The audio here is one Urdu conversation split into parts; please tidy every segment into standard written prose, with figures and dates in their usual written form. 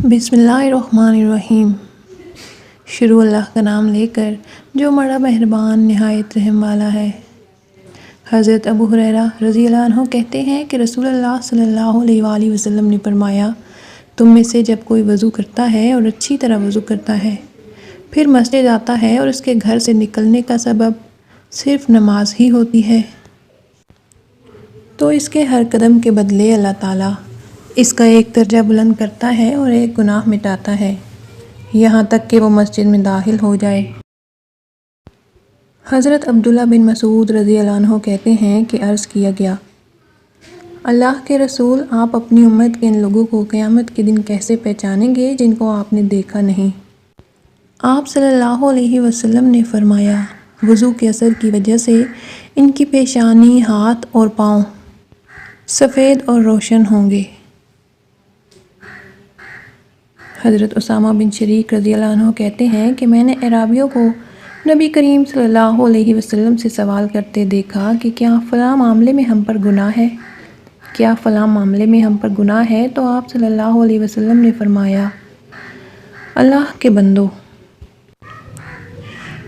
بسم اللہ الرحمن الرحیم۔ شروع اللہ کا نام لے کر جو بڑا مہربان نہایت رحم والا ہے۔ حضرت ابو ہریرہ رضی اللہ عنہ کہتے ہیں کہ رسول اللہ صلی اللہ علیہ وآلہ وسلم نے فرمایا، تم میں سے جب کوئی وضو کرتا ہے اور اچھی طرح وضو کرتا ہے، پھر مسجد آتا ہے اور اس کے گھر سے نکلنے کا سبب صرف نماز ہی ہوتی ہے، تو اس کے ہر قدم کے بدلے اللہ تعالیٰ اس کا ایک درجہ بلند کرتا ہے اور ایک گناہ مٹاتا ہے، یہاں تک کہ وہ مسجد میں داخل ہو جائے۔ حضرت عبداللہ بن مسعود رضی اللہ عنہ کہتے ہیں کہ عرض کیا گیا، اللہ کے رسول، آپ اپنی امت کے ان لوگوں کو قیامت کے دن کیسے پہچانیں گے جن کو آپ نے دیکھا نہیں؟ آپ صلی اللہ علیہ وسلم نے فرمایا، وضو کے اثر کی وجہ سے ان کی پیشانی، ہاتھ اور پاؤں سفید اور روشن ہوں گے۔ حضرت اسامہ بن شریک رضی اللہ عنہ کہتے ہیں کہ میں نے اعرابیوں کو نبی کریم صلی اللہ علیہ وسلم سے سوال کرتے دیکھا کہ کیا فلاں معاملے میں ہم پر گناہ ہے؟ کیا فلاں معاملے میں ہم پر گناہ ہے؟ تو آپ صلی اللہ علیہ وسلم نے فرمایا، اللہ کے بندو،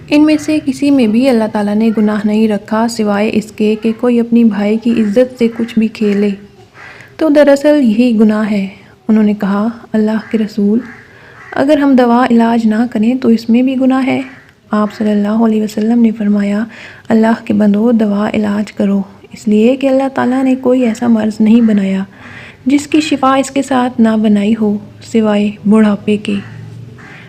ان میں سے کسی میں بھی اللہ تعالیٰ نے گناہ نہیں رکھا سوائے اس کے کہ کوئی اپنی بھائی کی عزت سے کچھ بھی کھیلے، تو دراصل یہی گناہ ہے۔ انہوں نے کہا، اللہ کے رسول، اگر ہم دوا علاج نہ کریں تو اس میں بھی گناہ ہے؟ آپ صلی اللہ علیہ وسلم نے فرمایا، اللہ کے بندو، دوا علاج کرو، اس لیے کہ اللہ تعالیٰ نے کوئی ایسا مرض نہیں بنایا جس کی شفا اس کے ساتھ نہ بنائی ہو سوائے بڑھاپے کے۔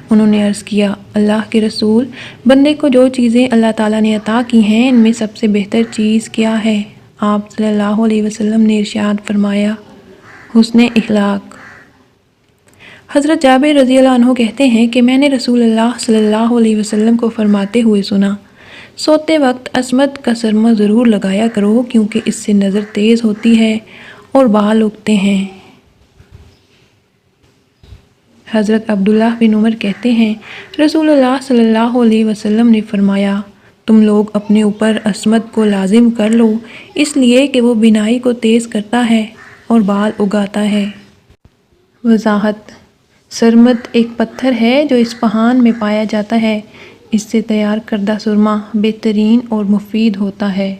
انہوں نے عرض کیا، اللہ کے رسول، بندے کو جو چیزیں اللہ تعالیٰ نے عطا کی ہیں ان میں سب سے بہتر چیز کیا ہے؟ آپ صلی اللہ علیہ وسلم نے ارشاد فرمایا، حسن اخلاق۔ حضرت جابر رضی اللہ عنہ کہتے ہیں کہ میں نے رسول اللہ صلی اللہ علیہ وسلم کو فرماتے ہوئے سنا، سوتے وقت عصمت کا سرما ضرور لگایا کرو کیونکہ اس سے نظر تیز ہوتی ہے اور بال اگتے ہیں۔ حضرت عبداللہ بن عمر کہتے ہیں، رسول اللہ صلی اللہ علیہ وسلم نے فرمایا، تم لوگ اپنے اوپر عصمت کو لازم کر لو، اس لیے کہ وہ بینائی کو تیز کرتا ہے اور بال اگاتا ہے۔ وضاحت: سرمد ایک پتھر ہے جو اصفہان میں پایا جاتا ہے، اس سے تیار کردہ سرما بہترین اور مفید ہوتا ہے۔